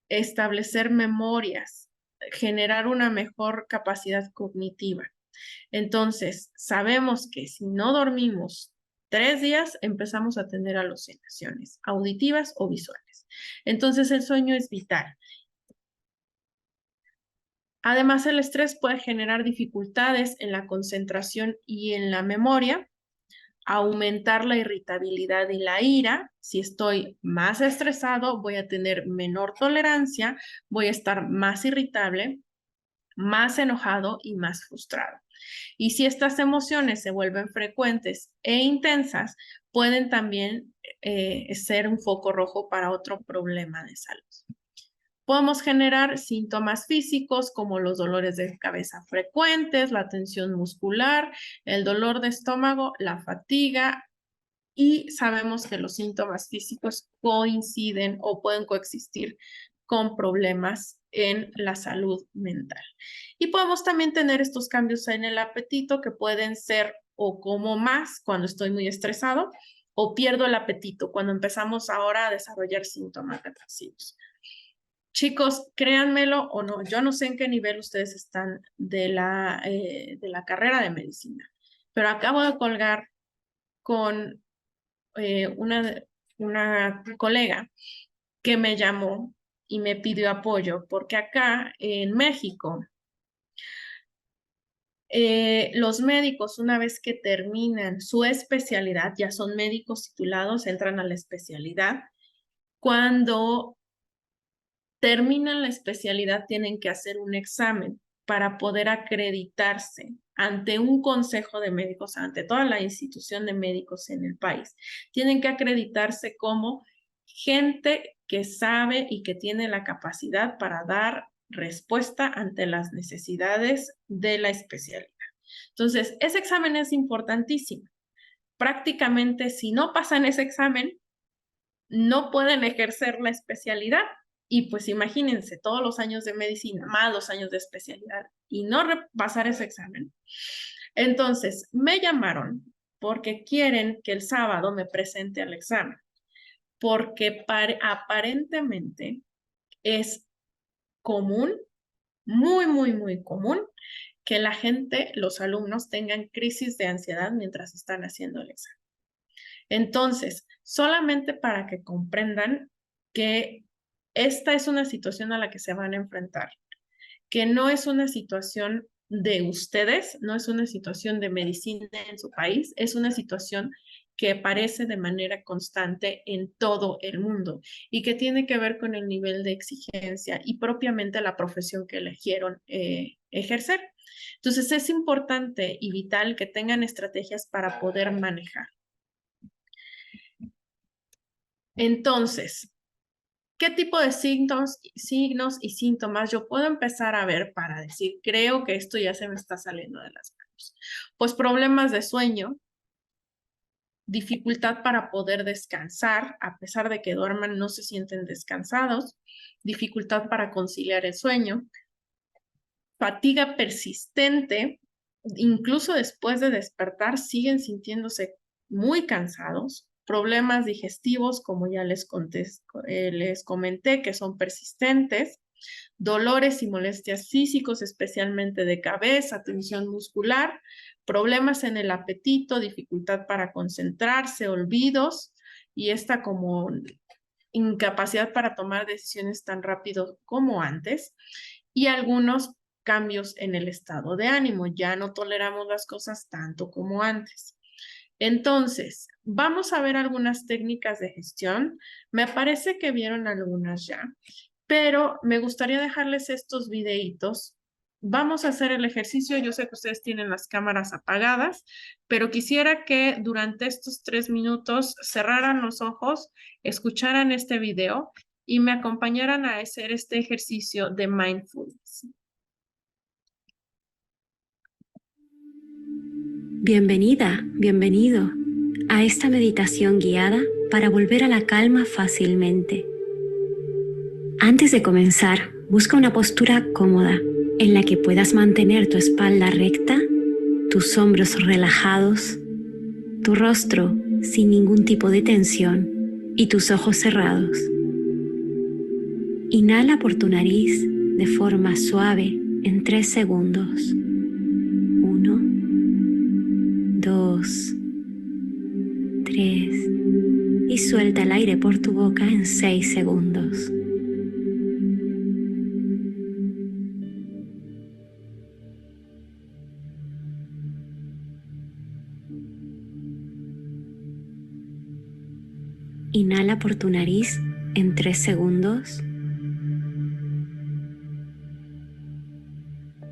establecer memorias, generar una mejor capacidad cognitiva. Entonces, sabemos que si no dormimos 3 días, empezamos a tener alucinaciones auditivas o visuales. Entonces, el sueño es vital. Además, el estrés puede generar dificultades en la concentración y en la memoria, aumentar la irritabilidad y la ira. Si estoy más estresado, voy a tener menor tolerancia, voy a estar más irritable, más enojado y más frustrado. Y si estas emociones se vuelven frecuentes e intensas, pueden también ser un foco rojo para otro problema de salud. Podemos generar síntomas físicos como los dolores de cabeza frecuentes, la tensión muscular, el dolor de estómago, la fatiga, y sabemos que los síntomas físicos coinciden o pueden coexistir con problemas en la salud mental. Y podemos también tener estos cambios en el apetito que pueden ser o como más cuando estoy muy estresado o pierdo el apetito cuando empezamos ahora a desarrollar síntomas depresivos. Chicos, créanmelo o no, yo no sé en qué nivel ustedes están de la carrera de medicina, pero acabo de colgar con una colega que me llamó y me pidió apoyo, porque acá en México, los médicos, una vez que terminan su especialidad, ya son médicos titulados, entran a la especialidad. Cuando terminan la especialidad, tienen que hacer un examen para poder acreditarse ante un consejo de médicos, ante toda la institución de médicos en el país. Tienen que acreditarse como gente que sabe y que tiene la capacidad para dar respuesta ante las necesidades de la especialidad. Entonces, ese examen es importantísimo. Prácticamente, si no pasan ese examen, no pueden ejercer la especialidad. Y pues imagínense, todos los años de medicina, más los años de especialidad, y no repasar ese examen. Entonces, me llamaron porque quieren que el sábado me presente al examen, porque aparentemente es común, muy, muy, muy común, que la gente, los alumnos, tengan crisis de ansiedad mientras están haciendo el examen. Entonces, solamente para que comprendan que esta es una situación a la que se van a enfrentar, que no es una situación de ustedes, no es una situación de medicina en su país, es una situación que aparece de manera constante en todo el mundo y que tiene que ver con el nivel de exigencia y propiamente la profesión que eligieron ejercer. Entonces es importante y vital que tengan estrategias para poder manejar. Entonces, ¿qué tipo de signos y síntomas yo puedo empezar a ver para decir, creo que esto ya se me está saliendo de las manos? Pues problemas de sueño, dificultad para poder descansar, a pesar de que duerman, no se sienten descansados, dificultad para conciliar el sueño, fatiga persistente, incluso después de despertar siguen sintiéndose muy cansados, problemas digestivos, como ya les comenté, que son persistentes, dolores y molestias físicos, especialmente de cabeza, tensión muscular, problemas en el apetito, dificultad para concentrarse, olvidos y esta como incapacidad para tomar decisiones tan rápido como antes y algunos cambios en el estado de ánimo. Ya no toleramos las cosas tanto como antes. Entonces, vamos a ver algunas técnicas de gestión. Me parece que vieron algunas ya, pero me gustaría dejarles estos videitos. Vamos a hacer el ejercicio. Yo sé que ustedes tienen las cámaras apagadas, pero quisiera que durante estos 3 minutos cerraran los ojos, escucharan este video y me acompañaran a hacer este ejercicio de mindfulness. Bienvenida, bienvenido a esta meditación guiada para volver a la calma fácilmente. Antes de comenzar, busca una postura cómoda en la que puedas mantener tu espalda recta, tus hombros relajados, tu rostro sin ningún tipo de tensión y tus ojos cerrados. Inhala por tu nariz de forma suave en 3 segundos. 1, 2, 3 y suelta el aire por tu boca en 6 segundos. Inhala por tu nariz en 3 segundos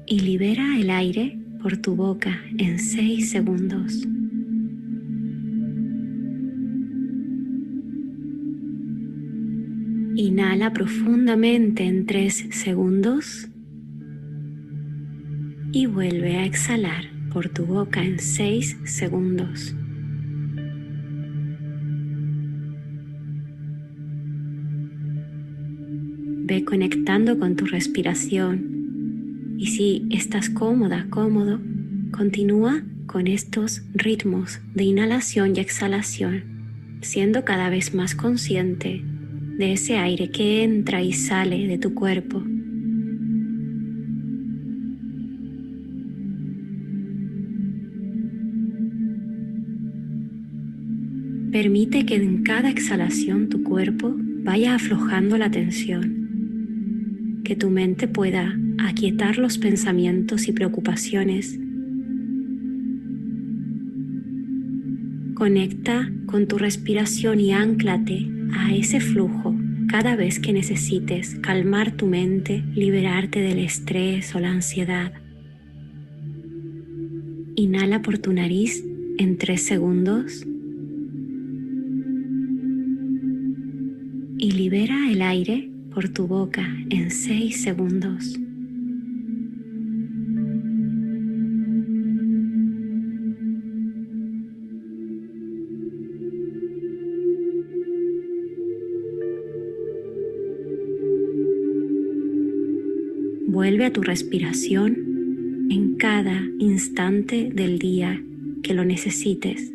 y libera el aire por tu boca en 6 segundos. Inhala profundamente en 3 segundos y vuelve a exhalar por tu boca en 6 segundos. Ve conectando con tu respiración y si estás cómoda, cómodo, continúa con estos ritmos de inhalación y exhalación, siendo cada vez más consciente de ese aire que entra y sale de tu cuerpo. Permite que en cada exhalación tu cuerpo vaya aflojando la tensión, que tu mente pueda aquietar los pensamientos y preocupaciones. Conecta con tu respiración y ánclate a ese flujo cada vez que necesites calmar tu mente, liberarte del estrés o la ansiedad. Inhala por tu nariz en 3 segundos y libera el aire por tu boca en 6 segundos. Vuelve a tu respiración en cada instante del día que lo necesites.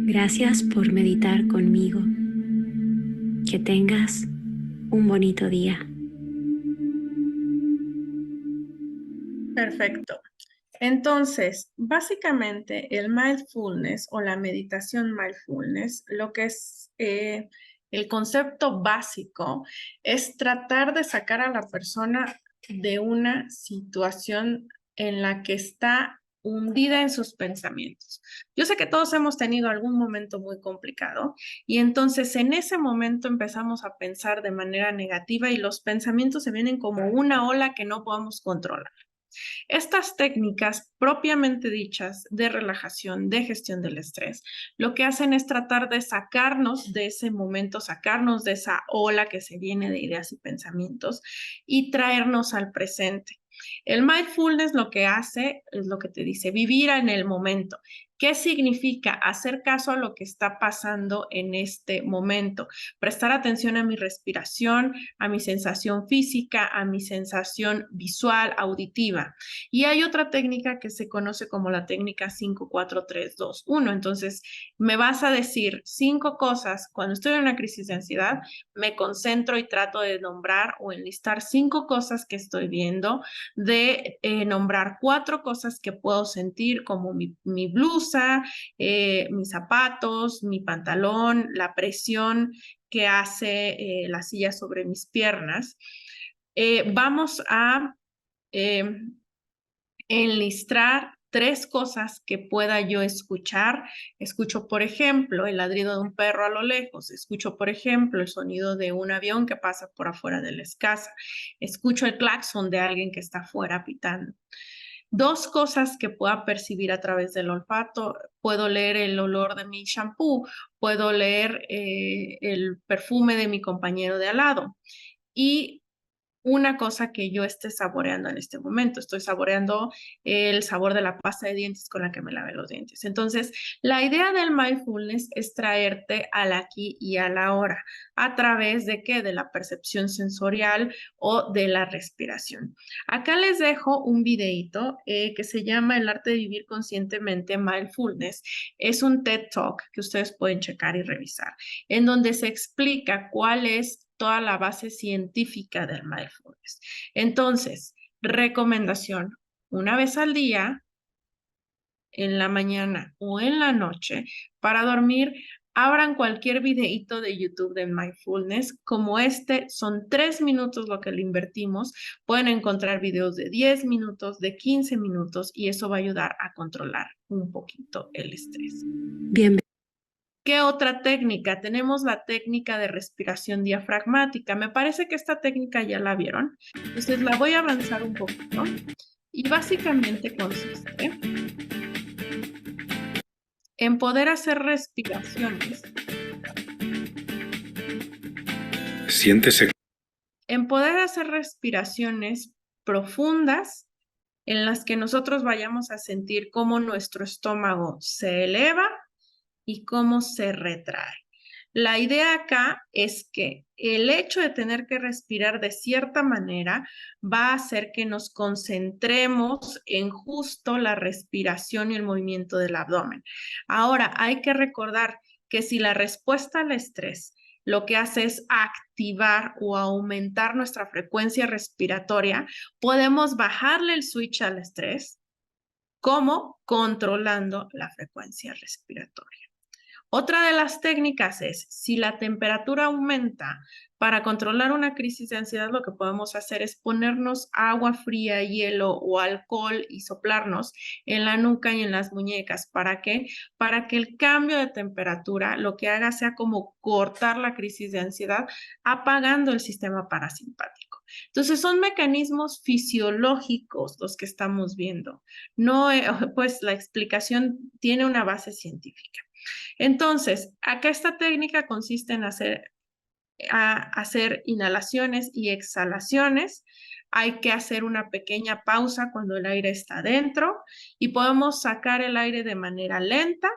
Gracias por meditar conmigo. Que tengas un bonito día. Perfecto. Entonces, básicamente el mindfulness o la meditación mindfulness, lo que es el concepto básico es tratar de sacar a la persona de una situación en la que está hundida en sus pensamientos. Yo sé que todos hemos tenido algún momento muy complicado y entonces en ese momento empezamos a pensar de manera negativa y los pensamientos se vienen como una ola que no podemos controlar. Estas técnicas propiamente dichas de relajación, de gestión del estrés, lo que hacen es tratar de sacarnos de ese momento, sacarnos de esa ola que se viene de ideas y pensamientos y traernos al presente. El mindfulness lo que hace es lo que te dice, vivir en el momento. ¿Qué significa? Hacer caso a lo que está pasando en este momento, prestar atención a mi respiración, a mi sensación física, a mi sensación visual, auditiva. Y hay otra técnica que se conoce como la técnica 5-4-3-2-1. Entonces, me vas a decir 5 cosas. Cuando estoy en una crisis de ansiedad, me concentro y trato de nombrar o enlistar 5 cosas que estoy viendo, de nombrar 4 cosas que puedo sentir, como mi blusa, mis zapatos, mi pantalón, la presión que hace la silla sobre mis piernas. Vamos a enlistar 3 cosas que pueda yo escuchar. Escucho, por ejemplo, el ladrido de un perro a lo lejos. Escucho, por ejemplo, el sonido de un avión que pasa por afuera de la casa. Escucho el claxon de alguien que está afuera pitando. 2 cosas que pueda percibir a través del olfato. Puedo leer el olor de mi shampoo, puedo leer el perfume de mi compañero de al lado. Y una cosa que yo esté saboreando en este momento. Estoy saboreando el sabor de la pasta de dientes con la que me lavé los dientes. Entonces, la idea del mindfulness es traerte al aquí y a la ahora. ¿A través de qué? De la percepción sensorial o de la respiración. Acá les dejo un videito que se llama El arte de vivir conscientemente, mindfulness. Es un TED Talk que ustedes pueden checar y revisar, en donde se explica cuál es toda la base científica del mindfulness. Entonces, recomendación, una vez al día, en la mañana o en la noche, para dormir, abran cualquier videíto de YouTube de mindfulness como este. Son 3 minutos lo que le invertimos. Pueden encontrar videos de 10 minutos, de 15 minutos, y eso va a ayudar a controlar un poquito el estrés. Bien. ¿Qué otra técnica? Tenemos la técnica de respiración diafragmática. Me parece que esta técnica ya la vieron. Entonces la voy a avanzar un poquito. Y básicamente consiste en poder hacer respiraciones. Siéntese. En poder hacer respiraciones profundas en las que nosotros vayamos a sentir cómo nuestro estómago se eleva y cómo se retrae. La idea acá es que el hecho de tener que respirar de cierta manera va a hacer que nos concentremos en justo la respiración y el movimiento del abdomen. Ahora, hay que recordar que si la respuesta al estrés lo que hace es activar o aumentar nuestra frecuencia respiratoria, podemos bajarle el switch al estrés, como controlando la frecuencia respiratoria. Otra de las técnicas es, si la temperatura aumenta, para controlar una crisis de ansiedad, lo que podemos hacer es ponernos agua fría, hielo o alcohol y soplarnos en la nuca y en las muñecas. ¿Para qué? Para que el cambio de temperatura lo que haga sea como cortar la crisis de ansiedad, apagando el sistema parasimpático. Entonces, son mecanismos fisiológicos los que estamos viendo. No, pues la explicación tiene una base científica. Entonces, acá esta técnica consiste en hacer inhalaciones y exhalaciones. Hay que hacer una pequeña pausa cuando el aire está dentro y podemos sacar el aire de manera lenta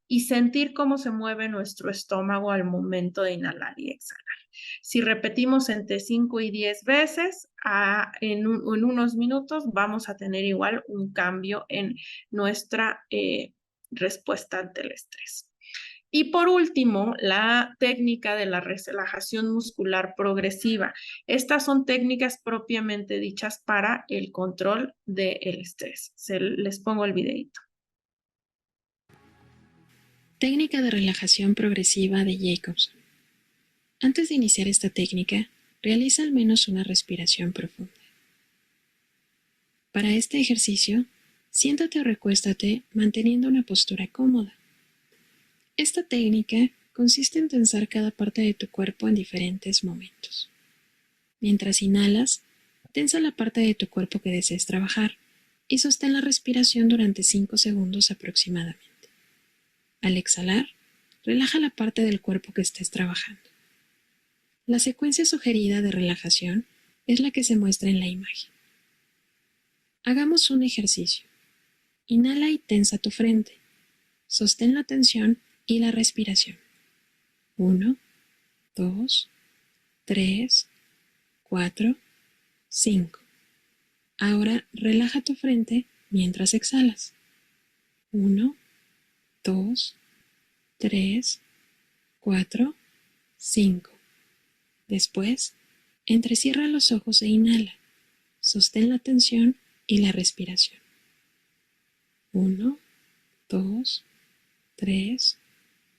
y sentir cómo se mueve nuestro estómago al momento de inhalar y exhalar. Si repetimos entre 5 y 10 veces, en unos minutos vamos a tener igual un cambio en nuestra respuesta ante el estrés. Y por último, la técnica de la relajación muscular progresiva. Estas son técnicas propiamente dichas para el control del estrés. Les pongo el videito. Técnica de relajación progresiva de Jacobson. Antes de iniciar esta técnica, realiza al menos una respiración profunda. Para este ejercicio, Siéntate o recuéstate manteniendo una postura cómoda. Esta técnica consiste en tensar cada parte de tu cuerpo en diferentes momentos. Mientras inhalas, tensa la parte de tu cuerpo que desees trabajar y sostén la respiración durante 5 segundos aproximadamente. Al exhalar, relaja la parte del cuerpo que estés trabajando. La secuencia sugerida de relajación es la que se muestra en la imagen. Hagamos un ejercicio. Inhala y tensa tu frente. Sostén la tensión y la respiración. 1, 2, 3, 4, 5. Ahora relaja tu frente mientras exhalas. 1, 2, 3, 4, 5. Después, entrecierra los ojos e inhala. Sostén la tensión y la respiración. 1, 2, 3,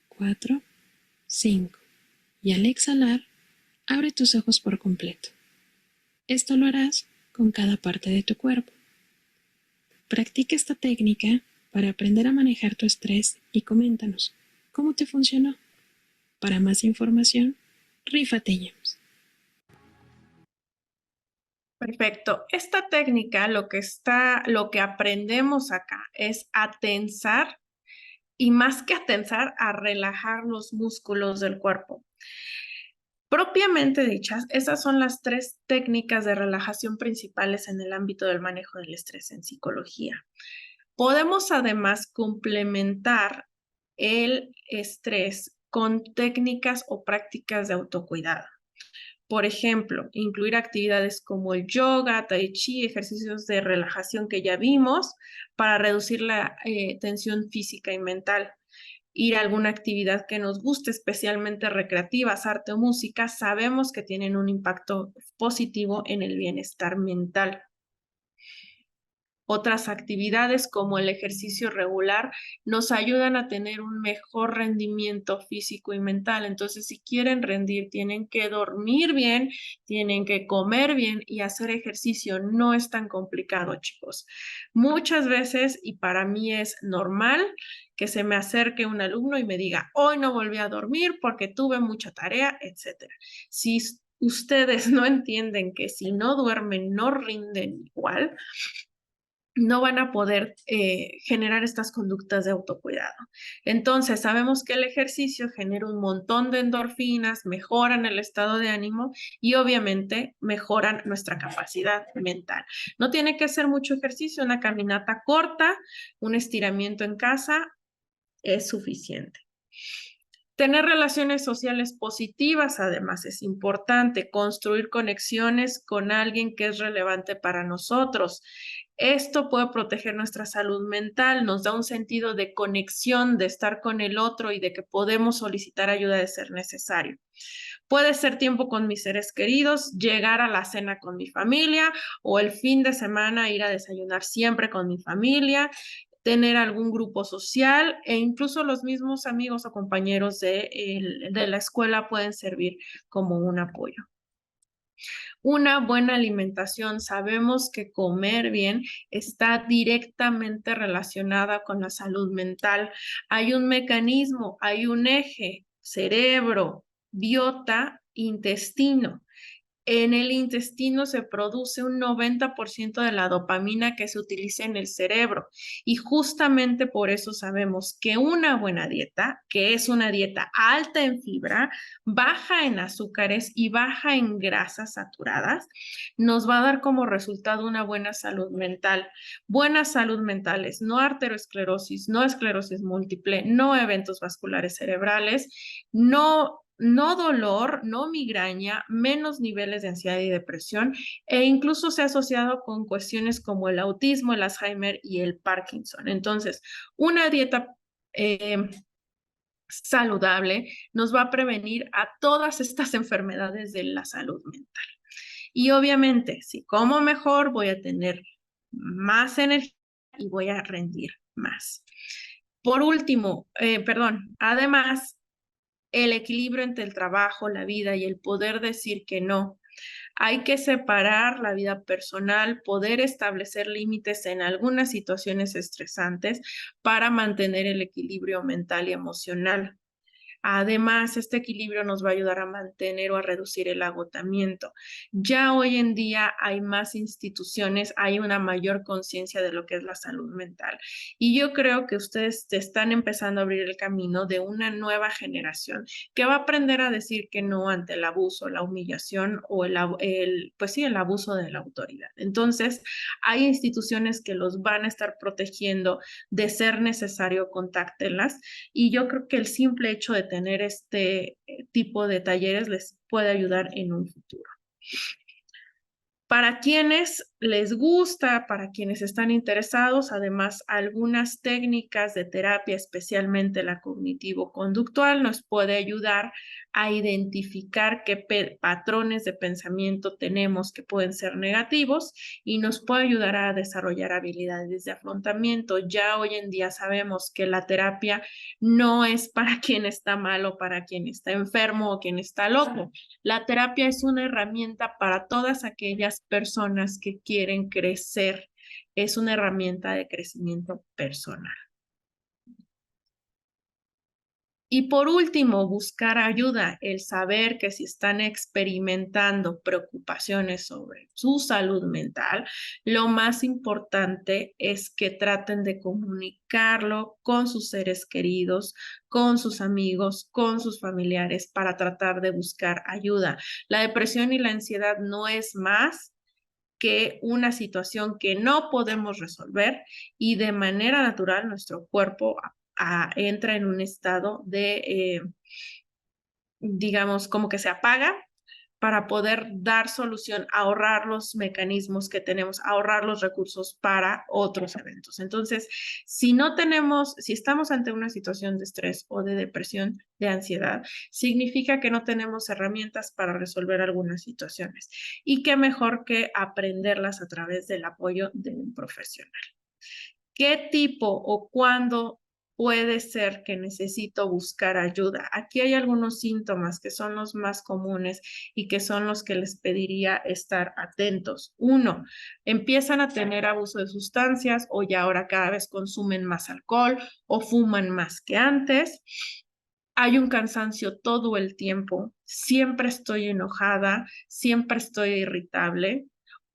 4, 5. Y al exhalar, abre tus ojos por completo. Esto lo harás con cada parte de tu cuerpo. Practica esta técnica para aprender a manejar tu estrés y coméntanos cómo te funcionó. Para más información, rífate, James. Perfecto. Esta técnica, lo que aprendemos acá es a tensar y más que a tensar, a relajar los músculos del cuerpo. Propiamente dichas, esas son las 3 técnicas de relajación principales en el ámbito del manejo del estrés en psicología. Podemos además complementar el estrés con técnicas o prácticas de autocuidado. Por ejemplo, incluir actividades como el yoga, tai chi, ejercicios de relajación que ya vimos para reducir la tensión física y mental. Ir a alguna actividad que nos guste, especialmente recreativas, arte o música, sabemos que tienen un impacto positivo en el bienestar mental. Otras actividades como el ejercicio regular nos ayudan a tener un mejor rendimiento físico y mental. Entonces, si quieren rendir, tienen que dormir bien, tienen que comer bien y hacer ejercicio. No es tan complicado, chicos. Muchas veces, y para mí es normal, que se me acerque un alumno y me diga, hoy no volví a dormir porque tuve mucha tarea, etc. Si ustedes no entienden que si no duermen no rinden igual, no van a poder generar estas conductas de autocuidado. Entonces, sabemos que el ejercicio genera un montón de endorfinas, mejoran el estado de ánimo y obviamente mejoran nuestra capacidad mental. No tiene que ser mucho ejercicio, una caminata corta, un estiramiento en casa es suficiente. Tener relaciones sociales positivas, además, es importante. Construir conexiones con alguien que es relevante para nosotros. Esto puede proteger nuestra salud mental, nos da un sentido de conexión, de estar con el otro y de que podemos solicitar ayuda de ser necesario. Puede ser tiempo con mis seres queridos, llegar a la cena con mi familia o el fin de semana ir a desayunar siempre con mi familia, tener algún grupo social e incluso los mismos amigos o compañeros de la escuela pueden servir como un apoyo. Una buena alimentación, sabemos que comer bien está directamente relacionada con la salud mental. Hay un mecanismo, hay un eje, cerebro, biota, intestino. En el intestino se produce un 90% de la dopamina que se utiliza en el cerebro y justamente por eso sabemos que una buena dieta, que es una dieta alta en fibra, baja en azúcares y baja en grasas saturadas, nos va a dar como resultado una buena salud mental. Buena salud mental es no arteriosclerosis, no esclerosis múltiple, no eventos vasculares cerebrales, no dolor, no migraña, menos niveles de ansiedad y depresión e incluso se ha asociado con cuestiones como el autismo, el Alzheimer y el Parkinson. Entonces, una dieta saludable nos va a prevenir a todas estas enfermedades de la salud mental. Y obviamente, si como mejor, voy a tener más energía y voy a rendir más. Por último, además, el equilibrio entre el trabajo, la vida y el poder decir que no. Hay que separar la vida personal, poder establecer límites en algunas situaciones estresantes para mantener el equilibrio mental y emocional. Además, este equilibrio nos va a ayudar a mantener o a reducir el agotamiento. Ya hoy en día hay más instituciones, hay una mayor conciencia de lo que es la salud mental. Y yo creo que ustedes están empezando a abrir el camino de una nueva generación que va a aprender a decir que no ante el abuso, la humillación o pues sí, el abuso de la autoridad. Entonces, hay instituciones que los van a estar protegiendo. De ser necesario, contáctenlas. Y yo creo que el simple hecho de tener este tipo de talleres les puede ayudar en un futuro. Para quienes les gusta, para quienes están interesados, además algunas técnicas de terapia, especialmente la cognitivo-conductual, nos puede ayudar a identificar qué patrones de pensamiento tenemos que pueden ser negativos y nos puede ayudar a desarrollar habilidades de afrontamiento. Ya hoy en día sabemos que la terapia no es para quien está mal o para quien está enfermo o quien está loco. La terapia es una herramienta para todas aquellas personas que quieren crecer. Es una herramienta de crecimiento personal. Y por último, buscar ayuda, el saber que si están experimentando preocupaciones sobre su salud mental, lo más importante es que traten de comunicarlo con sus seres queridos, con sus amigos, con sus familiares para tratar de buscar ayuda. La depresión y la ansiedad no es más que una situación que no podemos resolver y de manera natural nuestro cuerpo entra en un estado de, digamos, como que se apaga para poder dar solución, ahorrar los mecanismos que tenemos, ahorrar los recursos para otros eventos. Entonces, si estamos ante una situación de estrés o de depresión, de ansiedad, significa que no tenemos herramientas para resolver algunas situaciones y qué mejor que aprenderlas a través del apoyo de un profesional. ¿Qué tipo o cuándo puede ser que necesito buscar ayuda? Aquí hay algunos síntomas que son los más comunes y que son los que les pediría estar atentos. Uno, empiezan a tener abuso de sustancias o ya ahora cada vez consumen más alcohol o fuman más que antes. Hay un cansancio todo el tiempo, siempre estoy enojada, siempre estoy irritable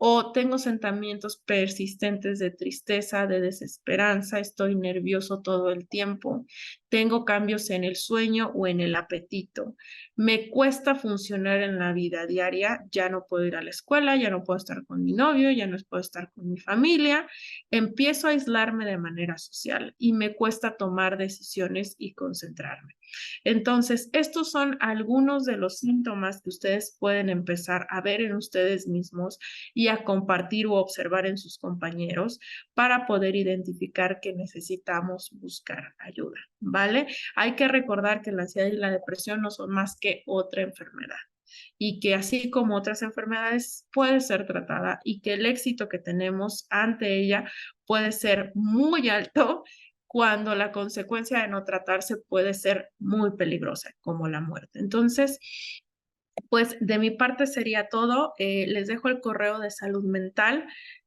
o tengo sentimientos persistentes de tristeza, de desesperanza, estoy nervioso todo el tiempo, tengo cambios en el sueño o en el apetito, me cuesta funcionar en la vida diaria, ya no puedo ir a la escuela, ya no puedo estar con mi novio, ya no puedo estar con mi familia, empiezo a aislarme de manera social y me cuesta tomar decisiones y concentrarme. Entonces, estos son algunos de los síntomas que ustedes pueden empezar a ver en ustedes mismos y a compartir o observar en sus compañeros para poder identificar que necesitamos buscar ayuda, ¿vale? Hay que recordar que la ansiedad y la depresión no son más que otra enfermedad y que así como otras enfermedades puede ser tratada y que el éxito que tenemos ante ella puede ser muy alto cuando la consecuencia de no tratarse puede ser muy peligrosa, como la muerte. Entonces, pues de mi parte sería todo. Les dejo el correo de salud mental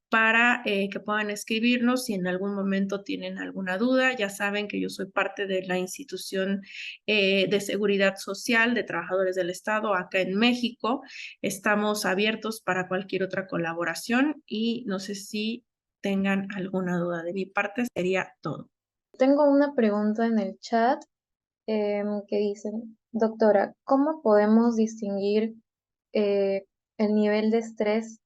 para que puedan escribirnos si en algún momento tienen alguna duda. Ya saben que yo soy parte de la institución de seguridad social de trabajadores del Estado acá en México. Estamos abiertos para cualquier otra colaboración y no sé si tengan alguna duda. De mi parte sería todo. Tengo una pregunta en el chat que dice, doctora, ¿cómo podemos distinguir el nivel de estrés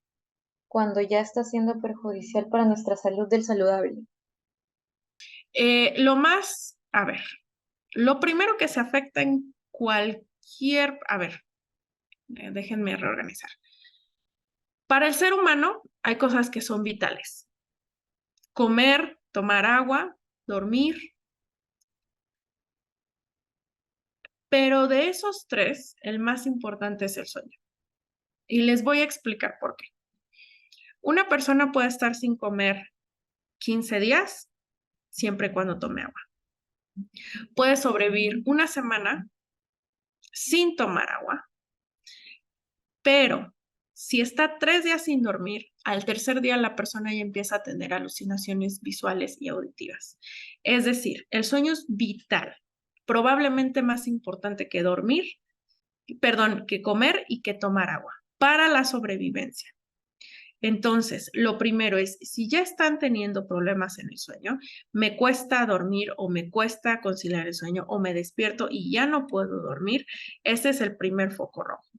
cuando ya está siendo perjudicial para nuestra salud del saludable? Lo primero que se afecta en déjenme reorganizar. Para el ser humano hay cosas que son vitales. Comer, tomar agua, dormir. Pero de esos tres, el más importante es el sueño. Y les voy a explicar por qué. Una persona puede estar sin comer 15 días siempre y cuando tome agua. Puede sobrevivir una semana sin tomar agua, pero Si está 3 días sin dormir, al tercer día la persona ya empieza a tener alucinaciones visuales y auditivas. Es decir, el sueño es vital, probablemente más importante que dormir, perdón, que comer y que tomar agua para la sobrevivencia. Entonces, lo primero es, si ya están teniendo problemas en el sueño, me cuesta dormir o me cuesta conciliar el sueño o me despierto y ya no puedo dormir, ese es el primer foco rojo.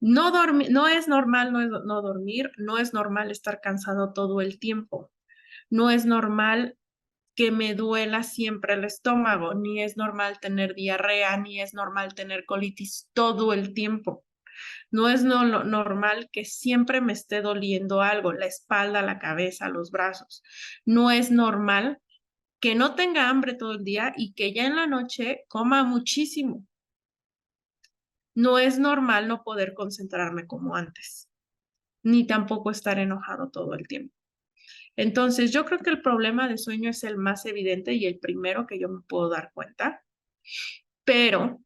No dormir, no es normal no dormir, no es normal estar cansado todo el tiempo, no es normal que me duela siempre el estómago, ni es normal tener diarrea, ni es normal tener colitis todo el tiempo. No es normal que siempre me esté doliendo algo, la espalda, la cabeza, los brazos. No es normal que no tenga hambre todo el día y que ya en la noche coma muchísimo. No es normal no poder concentrarme como antes, ni tampoco estar enojado todo el tiempo. Entonces, yo creo que el problema de sueño es el más evidente y el primero que yo me puedo dar cuenta, pero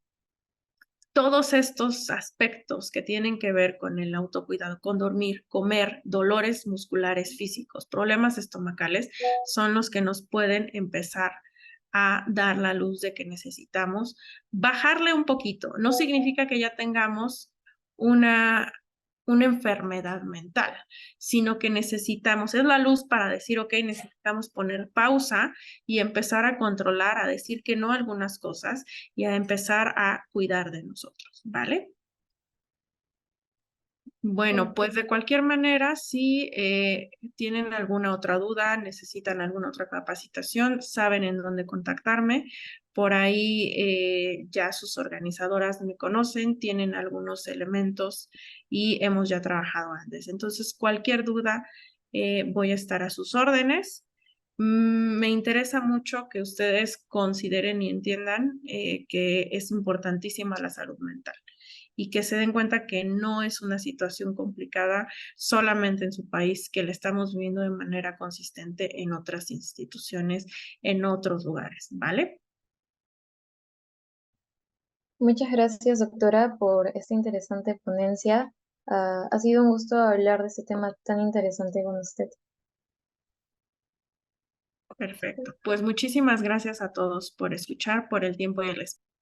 todos estos aspectos que tienen que ver con el autocuidado, con dormir, comer, dolores musculares físicos, problemas estomacales, son los que nos pueden empezar a dar la luz de que necesitamos bajarle un poquito. No significa que ya tengamos una enfermedad mental, sino que necesitamos, es la luz para decir, ok, necesitamos poner pausa y empezar a controlar, a decir que no a algunas cosas y a empezar a cuidar de nosotros, ¿vale? Bueno, pues de cualquier manera, si tienen alguna otra duda, necesitan alguna otra capacitación, saben en dónde contactarme. Por ahí ya sus organizadoras me conocen, tienen algunos elementos y hemos ya trabajado antes. Entonces, cualquier duda, voy a estar a sus órdenes. Me interesa mucho que ustedes consideren y entiendan que es importantísima la salud mental y que se den cuenta que no es una situación complicada solamente en su país, que la estamos viviendo de manera consistente en otras instituciones, en otros lugares, ¿vale? Muchas gracias, doctora, por esta interesante ponencia. Ha sido un gusto hablar de este tema tan interesante con usted. Perfecto. Pues muchísimas gracias a todos por escuchar, por el tiempo y el espacio.